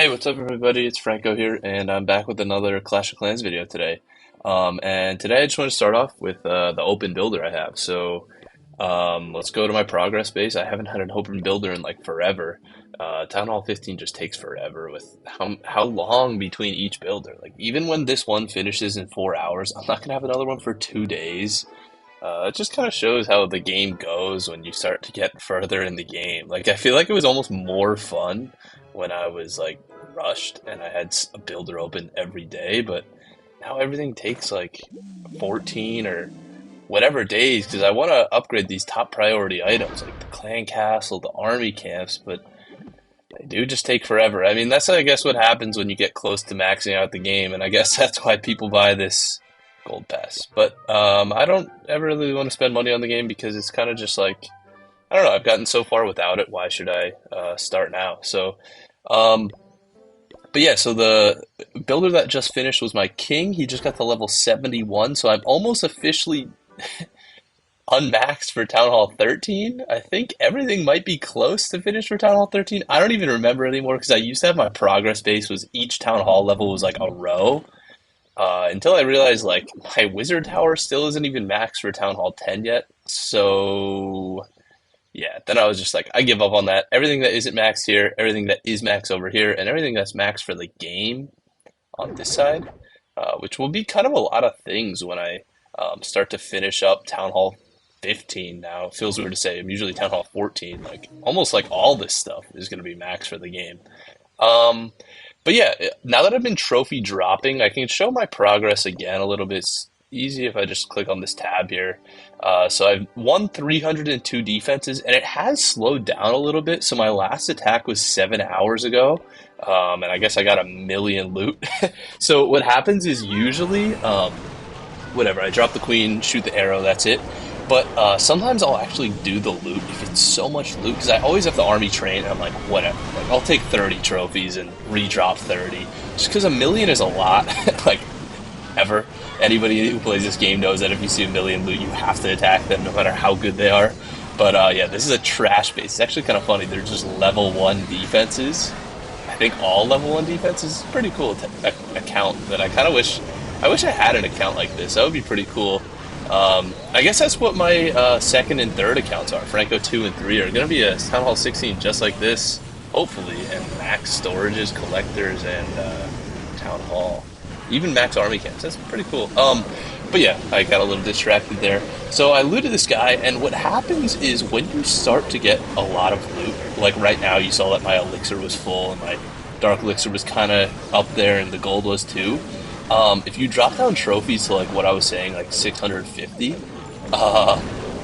Hey, what's up, everybody? It's Franco here, and I'm back with another Clash of Clans video today. And today I just want to start off with the open builder I have. Let's go to my progress base. I haven't had an open builder in like forever. Town Hall 15 just takes forever with how long between each builder. Like even when this one finishes in 4 hours, I'm not gonna have another one for 2 days. It just kind of shows how the game goes when you start to get further in the game. Like I feel like it was almost more fun when I was like rushed and I had a builder open every day, but now everything takes like 14 or whatever days because I want to upgrade these top priority items like the clan castle, the army camps, but they do just take forever. I mean, that's I guess what happens when you get close to maxing out the game, and I guess that's why people buy this gold pass. But I don't ever really want to spend money on the game because it's kind of just like I don't know. I've gotten so far without it. Why should I start now? Um, but yeah, so the builder that just finished was my king. He just got to level 71, so I'm almost officially unmaxed for Town Hall 13. I think everything might be close to finish for Town Hall 13. I don't even remember anymore because I used to have my progress base was each Town Hall level was like a row. Until I realized like my wizard tower still isn't even maxed for Town Hall 10 yet. So yeah, then I was just like, I give up on that. Everything that isn't maxed here, everything that is maxed over here, and everything that's maxed for the game on this side, which will be kind of a lot of things when I start to finish up Town Hall 15 now. It feels weird to say. I'm usually Town Hall 14. Like almost like all this stuff is going to be maxed for the game. Um, but yeah, now that I've been trophy dropping, I can show my progress again a little bit. It's easy if I just click on this tab here. So I've won 302 defenses, and it has slowed down a little bit. So my last attack was 7 hours ago, and I guess I got a million loot. So what happens is usually, whatever, I drop the queen, shoot the arrow, that's it. But sometimes I'll actually do the loot if it's so much loot, because I always have the army train, and I'm like, whatever. Like, I'll take 30 trophies and re-drop 30. Just because a million is a lot, like, ever. Anybody who plays this game knows that if you see a million loot, you have to attack them no matter how good they are. But yeah, this is a trash base. It's actually kind of funny. They're just level 1 defenses. I think all level 1 defenses is pretty cool account that I kind of wish I had an account like this. That would be pretty cool. I guess that's what my second and third accounts are. Franco 2 and 3 are going to be a Town Hall 16 just like this, hopefully, and max storages, collectors, and Town Hall. Even max army camps. That's pretty cool. But yeah, I got a little distracted there. So I looted this guy, and what happens is when you start to get a lot of loot, like right now you saw that my elixir was full and my dark elixir was kind of up there and the gold was too. If you drop down trophies to like what I was saying, like 650,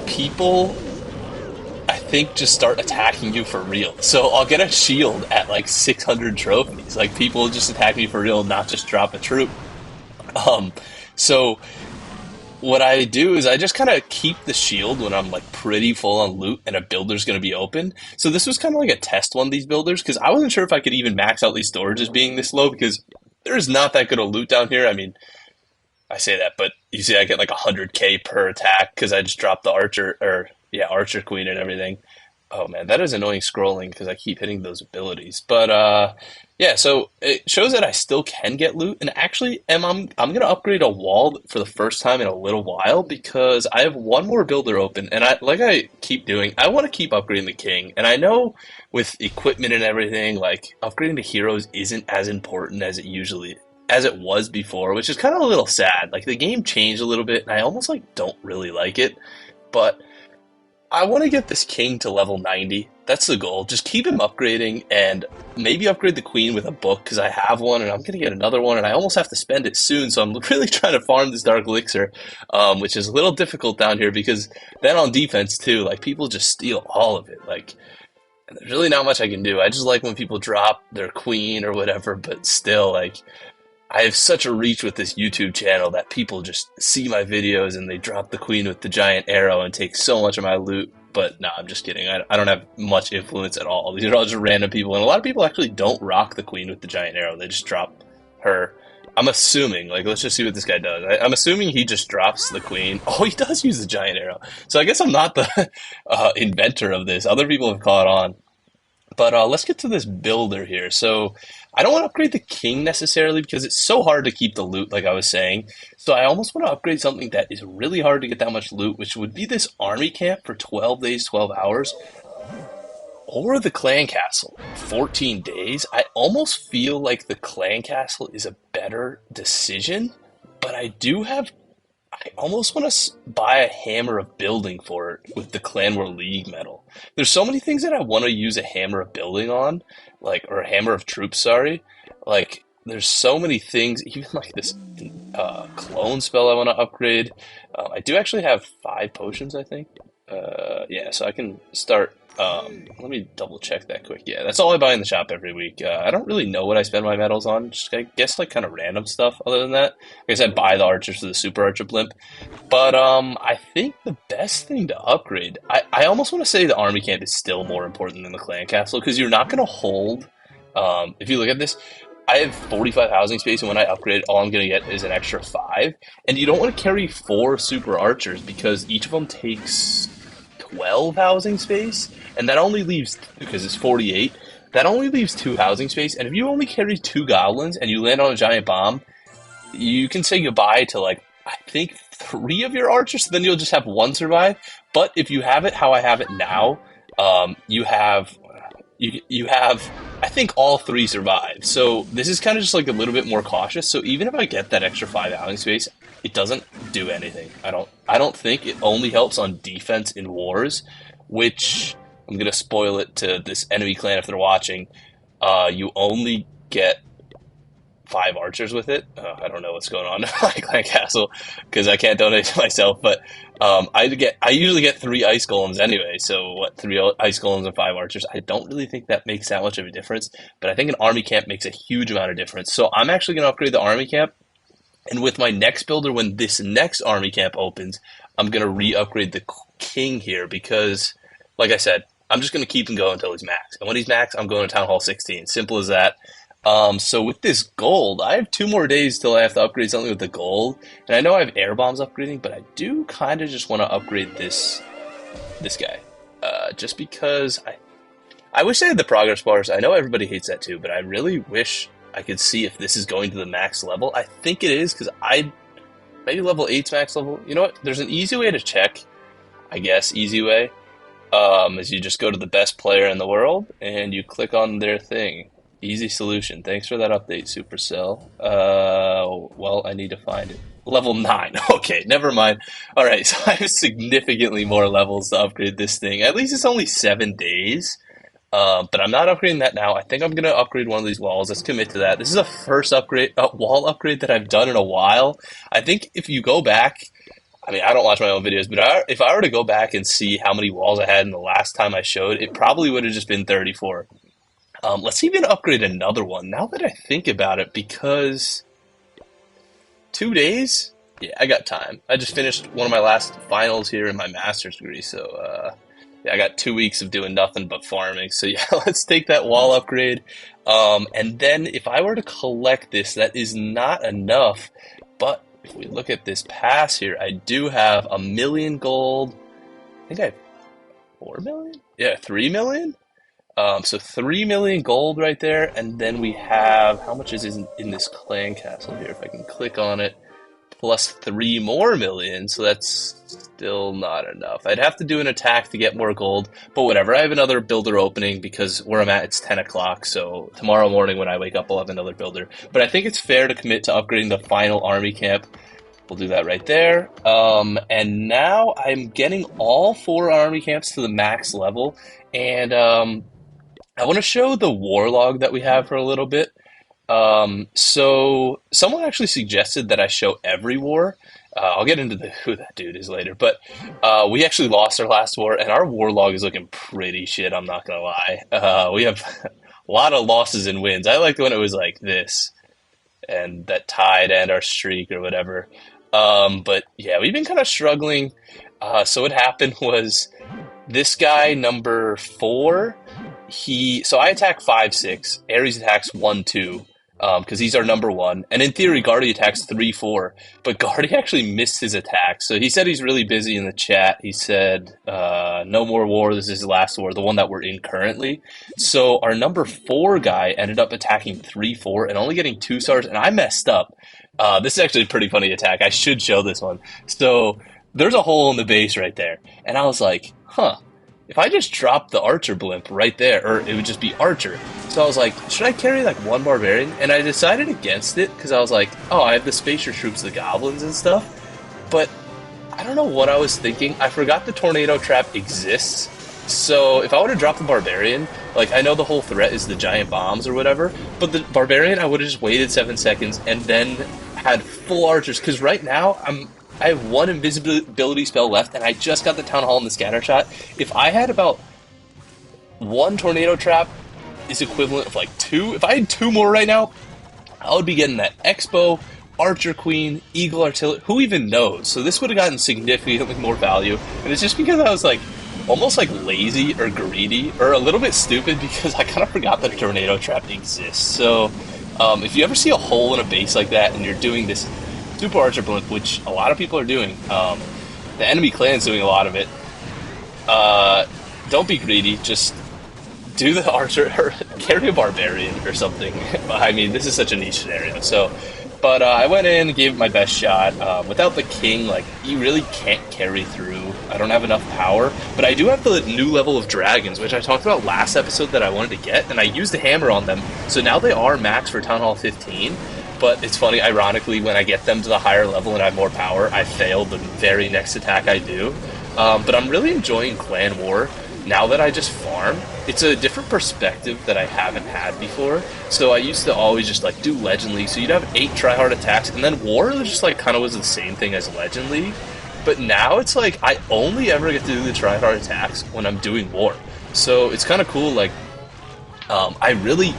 people I think just start attacking you for real. So I'll get a shield at like 600 trophies. Like people just attack me for real, not just drop a troop. Um, so what I do is I just kind of keep the shield when I'm like pretty full on loot and a builder's going to be open. So this was kind of like a test one of these builders because I wasn't sure if I could even max out these storages being this low because there's not that good of loot down here. I mean, I say that, but you see I get like 100k per attack because I just dropped the archer or yeah, archer queen and everything. Oh man, that is annoying scrolling because I keep hitting those abilities. But yeah, so it shows that I still can get loot, and actually, I'm gonna upgrade a wall for the first time in a little while because I have one more builder open, and I keep doing. I want to keep upgrading the king, and I know with equipment and everything, like upgrading the heroes isn't as important as it was before, which is kind of a little sad. Like the game changed a little bit, and I almost like don't really like it, but I want to get this king to level 90. That's the goal. Just keep him upgrading and maybe upgrade the queen with a book because I have one and I'm going to get another one and I almost have to spend it soon. So I'm really trying to farm this dark elixir, which is a little difficult down here because then on defense too, like people just steal all of it. Like there's really not much I can do. I just like when people drop their queen or whatever, but still like I have such a reach with this YouTube channel that people just see my videos and they drop the queen with the giant arrow and take so much of my loot. But no, I'm just kidding. I don't have much influence at all. These are all just random people. And a lot of people actually don't rock the queen with the giant arrow. They just drop her. I'm assuming, like, let's just see what this guy does. I'm assuming he just drops the queen. Oh, he does use the giant arrow. So I guess I'm not the inventor of this. Other people have caught on. But let's get to this builder here. So I don't want to upgrade the king necessarily because it's so hard to keep the loot, like I was saying. So I almost want to upgrade something that is really hard to get that much loot, which would be this army camp for 12 days, 12 hours, or the clan castle, 14 days. I almost feel like the clan castle is a better decision, but I almost want to buy a hammer of building for it with the Clan War League medal. There's so many things that I want to use a hammer of building on, like, or a hammer of troops, sorry. Like, there's so many things, even like this clone spell I want to upgrade. I do actually have 5 potions, I think. Yeah, so I can start. Let me double check that quick. Yeah, that's all I buy in the shop every week. I don't really know what I spend my medals on. Just I guess like kind of random stuff. Other than that, like I said, buy the archers for the super archer blimp. But I think the best thing to upgrade. I almost want to say the army camp is still more important than the clan castle because you're not going to hold. If you look at this, I have 45 housing space, and when I upgrade, all I'm going to get is an extra 5. And you don't want to carry 4 super archers because each of them takes 12 housing space, and that only leaves, because it's 48, that only leaves 2 housing space. And if you only carry 2 goblins and you land on a giant bomb, you can say goodbye to like I think 3 of your archers, so then you'll just have 1 survive. But if you have it how I have it now, you have I think all 3 survive. So this is kind of just like a little bit more cautious. So even if I get that extra 5 housing space, it doesn't do anything. I don't think it only helps on defense in wars, which I'm gonna spoil it to this enemy clan if they're watching. You only get 5 archers with it. I don't know what's going on in my clan castle because I can't donate to myself, but I usually get 3 ice golems anyway. So what, 3 ice golems and 5 archers? I don't really think that makes that much of a difference, but I think an army camp makes a huge amount of difference. So I'm actually gonna upgrade the army camp. And with my next builder, when this next army camp opens, I'm going to re-upgrade the king here because, like I said, I'm just going to keep him going until he's max. And when he's max, I'm going to Town Hall 16. Simple as that. So with this gold, I have 2 more days till I have to upgrade something with the gold. And I know I have air bombs upgrading, but I do kind of just want to upgrade this guy. Just because I wish I had the progress bars. I know everybody hates that too, but I really wish I could see if this is going to the max level. I think it is because maybe level 8's max level. You know what? There's an easy way to check, I guess. Easy way is you just go to the best player in the world and you click on their thing. Easy solution. Thanks for that update, Supercell. Well, I need to find it. Level 9. Okay, never mind. All right, so I have significantly more levels to upgrade this thing. At least it's only 7 days. But I'm not upgrading that now. I think I'm going to upgrade one of these walls. Let's commit to that. This is the first wall upgrade that I've done in a while. I think if you go back, I mean, I don't watch my own videos, but if I were to go back and see how many walls I had in the last time I showed, it probably would have just been 34. Let's even upgrade another one now that I think about it, because 2 days? Yeah, I got time. I just finished one of my last finals here in my master's degree, so yeah, I got 2 weeks of doing nothing but farming. So yeah, let's take that wall upgrade. And then if I were to collect this, that is not enough. But if we look at this pass here, I do have 1,000,000 gold. I think I have 4 million? Yeah, 3 million? So 3 million gold right there. And then we have, how much is in this clan castle here? If I can click on it. Plus 3 more million, so that's still not enough. I'd have to do an attack to get more gold, but whatever. I have another builder opening because where I'm at, it's 10 o'clock, so tomorrow morning when I wake up, I'll have another builder. But I think it's fair to commit to upgrading the final army camp. We'll do that right there. And now I'm getting all 4 army camps to the max level, and I want to show the war log that we have for a little bit. So someone actually suggested that I show every war. I'll get into who that dude is later, but we actually lost our last war, and our war log is looking pretty shit. I'm not gonna lie. We have a lot of losses and wins. I liked when it was like this, and that tied and our streak or whatever. But yeah, we've been kind of struggling. So what happened was this guy number 4. So I attack 5, 6. Ares attacks 1, 2. because he's our number one. And in theory, Guardy attacks 3-4, but Guardy actually missed his attack. So he said he's really busy in the chat. He said, no more war. This is his last war, the one that we're in currently. So our number four guy ended up attacking 3-4 and only getting 2 stars. And I messed up. This is actually a pretty funny attack. I should show this one. So there's a hole in the base right there. And I was like, huh. If I just drop the Archer blimp right there, or it would just be Archer. So I was like, should I carry like one Barbarian? And I decided against it because I was like, oh, I have the Spacer Troops, the Goblins and stuff. But I don't know what I was thinking. I forgot the Tornado Trap exists. So if I would have dropped the Barbarian, like I know the whole threat is the giant bombs or whatever, but the Barbarian I would have just waited 7 seconds and then had full Archers. Because right now I have one invisibility spell left, and I just got the Town Hall and the Scatter Shot. If I had about one Tornado Trap, is equivalent of like 2. If I had 2 more right now, I would be getting that Expo, Archer Queen, Eagle Artillery. Who even knows? So this would have gotten significantly more value, and it's just because I was like almost like lazy or greedy or a little bit stupid because I kind of forgot that a Tornado Trap exists. So if you ever see a hole in a base like that and you're doing this Super Archer Blimp, which a lot of people are doing. The enemy clan's doing a lot of it. Don't be greedy. Just do the Archer or carry a Barbarian or something. I mean, this is such a niche scenario. So, but I went in, gave it my best shot. Without the King, like, you really can't carry through. I don't have enough power. But I do have the new level of Dragons, which I talked about last episode that I wanted to get. And I used the hammer on them. So now they are max for Town Hall 15. But it's funny, ironically, when I get them to the higher level and I have more power, I fail the very next attack I do. But I'm really enjoying Clan War now that I just farm. It's a different perspective that I haven't had before. So I used to always just like do Legend League, so you'd have 8 tryhard attacks, and then War just like kind of was the same thing as Legend League. But now it's like I only ever get to do the tryhard attacks when I'm doing War. So it's kind of cool, like, I really,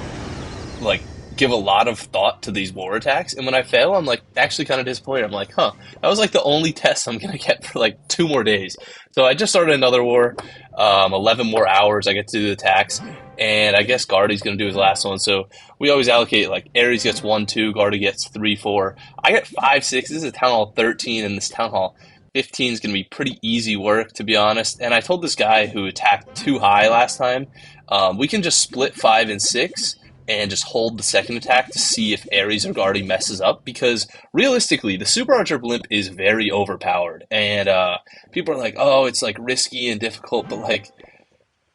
like, give a lot of thought to these war attacks, and when I fail, I'm like actually kind of disappointed. I'm like, huh, that was like the only test I'm gonna get for like 2 more days. So I just started another war, 11 more hours. I get to do the attacks, and I guess Guardy's gonna do his last one. So we always allocate, like, Ares gets 1, 2, Guardy gets 3, 4. I get 5, 6. This is a Town Hall 13, and this Town Hall 15 is gonna be pretty easy work, to be honest. And I told this guy who attacked too high last time, we can just split 5 and 6. And just hold the second attack to see if Ares or Guardy messes up, because realistically, the Super Archer Blimp is very overpowered, and people are like, oh, it's like risky and difficult, but like,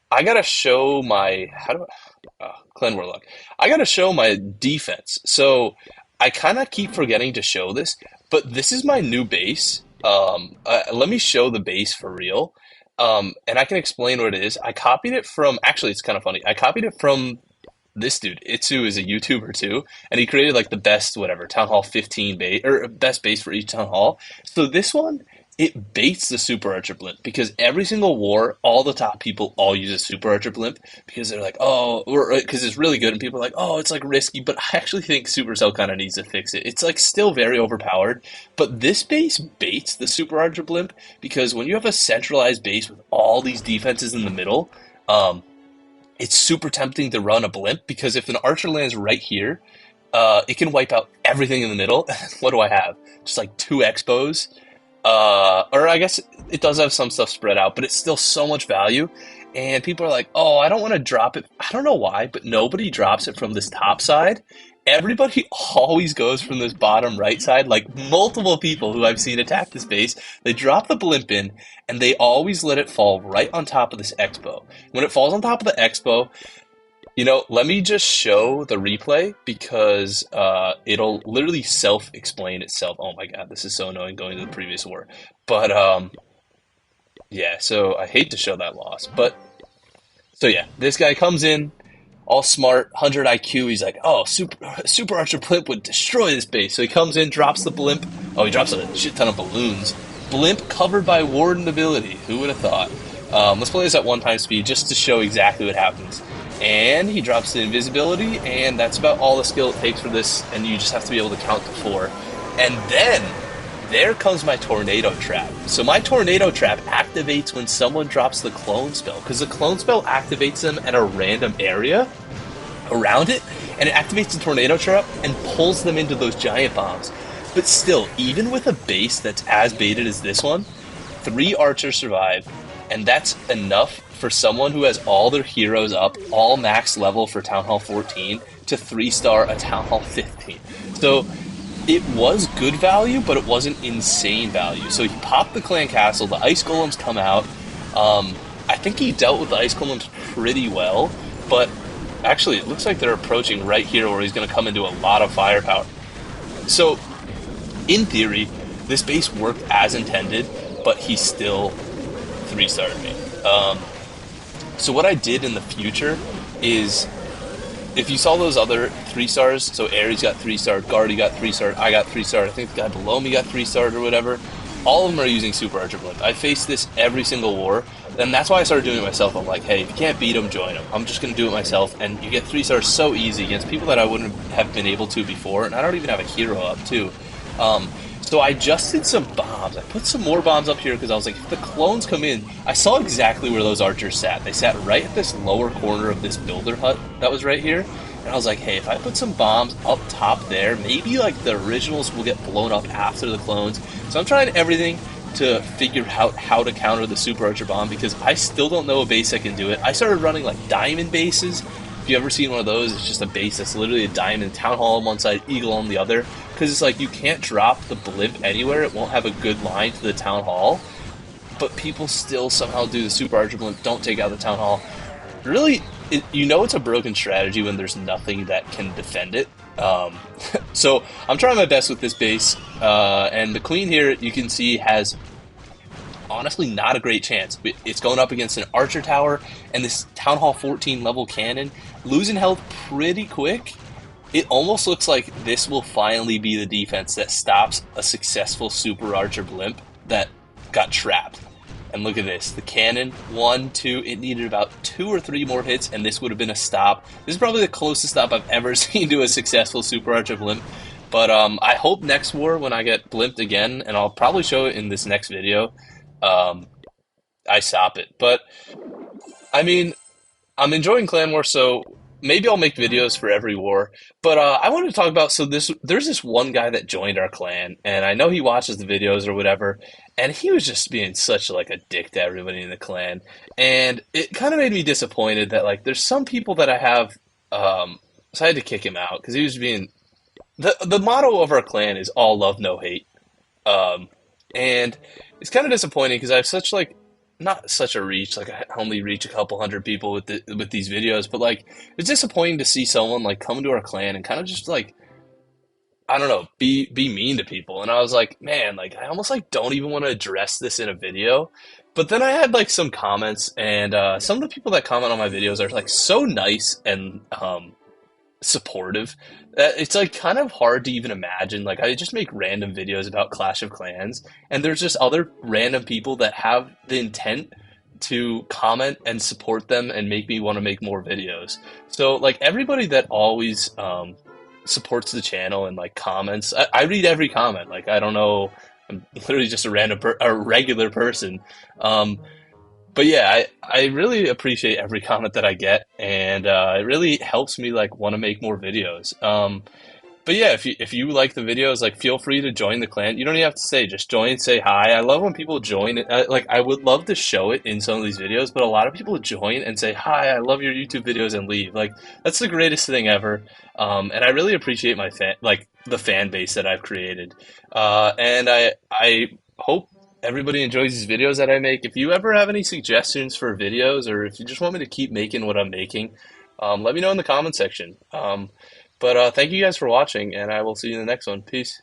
I gotta show my, Clan Warlock, I gotta show my defense, so I kind of keep forgetting to show this, but this is my new base. Let me show the base for real, and I can explain what it is. I copied it from, actually, it's kind of funny, I copied it from this dude. Itsu is a YouTuber too, and he created like the best, whatever, Town Hall 15 base, or best base for each Town Hall. So this one, it baits the Super Archer Blimp, because every single war, all the top people all use a Super Archer Blimp, because they're like, oh, because it's really good, and people are like, oh, it's like risky, but I actually think Supercell kind of needs to fix it. It's like still very overpowered, but this base baits the Super Archer Blimp, because when you have a centralized base with all these defenses in the middle, it's super tempting to run a blimp, because if an archer lands right here, it can wipe out everything in the middle. What do I have? Just like 2 expos. Or I guess it does have some stuff spread out, but it's still so much value. And people are like, oh, I don't want to drop it. I don't know why, but nobody drops it from this top side. Everybody always goes from this bottom right side. Like, multiple people who I've seen attack this base, they drop the blimp in, and they always let it fall right on top of this expo. When it falls on top of the expo, you know, let me just show the replay, because it'll literally self-explain itself. Oh my god, this is so annoying going to the previous war. But, yeah, so I hate to show that loss. But, so yeah, this guy comes in, all smart, 100 IQ. He's like, oh, Super Archer Blimp would destroy this base. So he comes in, drops the blimp. Oh, he drops a shit ton of balloons. Blimp covered by Warden ability. Who would have thought? Let's play this at 1x speed just to show exactly what happens. And he drops the invisibility, and that's about all the skill it takes for this, and you just have to be able to count to 4. And then, there comes my Tornado Trap. So my Tornado Trap activates when someone drops the Clone Spell, because the Clone Spell activates them at a random area. around it, and it activates the tornado trap and pulls them into those giant bombs. But still, even with a base that's as baited as this one, 3 archers survive, and that's enough for someone who has all their heroes up, all max level for Town Hall 14, to 3-star a Town Hall 15. So it was good value, but it wasn't insane value. So he popped the clan castle, the ice golems come out. I think he dealt with the ice golems pretty well, but actually it looks like they're approaching right here where he's going to come into a lot of firepower. So in theory, this base worked as intended, but he still 3-starred me. So what I did in the future is, if you saw those other 3-stars, so Ares got 3-starred, Guardy got 3-starred, I got 3-starred, I think the guy below me got 3-starred or whatever, all of them are using Super Archer Blimp. I faced this every single war, and that's why I started doing it myself. I'm like, hey, if you can't beat them, join them. I'm just going to do it myself, and you get 3-stars so easy against people that I wouldn't have been able to before, and I don't even have a hero up, too. So I adjusted some bombs. I put some more bombs up here because I was like, if the clones come in, I saw exactly where those archers sat. They sat right at this lower corner of this builder hut that was right here. And I was like, hey, if I put some bombs up top there, maybe like the originals will get blown up after the clones. So I'm trying everything to figure out how to counter the Super Archer Bomb because I still don't know a base that can do it. I started running like diamond bases. If you've ever seen one of those, it's just a base that's literally a diamond, Town Hall on one side, Eagle on the other. Because it's like you can't drop the blimp anywhere. It won't have a good line to the Town Hall. But people still somehow do the Super Archer Blimp, don't take out the Town Hall. Really, you know it's a broken strategy when there's nothing that can defend it. So I'm trying my best with this base. And the Queen here, you can see, has honestly not a great chance. It's going up against an Archer Tower and this Town Hall 14 level cannon. Losing health pretty quick. It almost looks like this will finally be the defense that stops a successful Super Archer Blimp that got trapped. And look at this. The cannon, 1, 2, it needed about 2 or 3 more hits, and this would have been a stop. This is probably the closest stop I've ever seen to a successful Super Archer Blimp. But I hope next war, when I get blimped again, and I'll probably show it in this next video, I stop it. But, I mean, I'm enjoying Clan War, so maybe I'll make videos for every war. But I wanted to talk about, so there's this one guy that joined our clan, and I know he watches the videos or whatever, and he was just being such like a dick to everybody in the clan. And it kind of made me disappointed that like there's some people that I have, so I had to kick him out because he was being, the motto of our clan is all love, no hate. And it's kind of disappointing because I have such like not such a reach, like I only reach a couple hundred people with with these videos, but like it's disappointing to see someone like come to our clan and kind of just like I don't know, be mean to people. And I was like, man, like I almost like don't even want to address this in a video. But then I had like some comments, and some of the people that comment on my videos are like so nice and supportive that it's like kind of hard to even imagine. Like I just make random videos about Clash of Clans, and there's just other random people that have the intent to comment and support them and make me want to make more videos. So like everybody that always supports the channel and like comments, I read every comment. Like I don't know, I'm literally just a a regular person. But yeah, I really appreciate every comment that I get, and it really helps me like want to make more videos. But yeah, if you like the videos, like feel free to join the clan. You don't even have to say, just join, say hi. I love when people join it. Like I would love to show it in some of these videos, but a lot of people join and say hi, I love your YouTube videos, and leave. Like that's the greatest thing ever. And I really appreciate my the fan base that I've created. And I hope everybody enjoys these videos that I make. If you ever have any suggestions for videos, or if you just want me to keep making what I'm making, let me know in the comment section. But thank you guys for watching, and I will see you in the next one. Peace.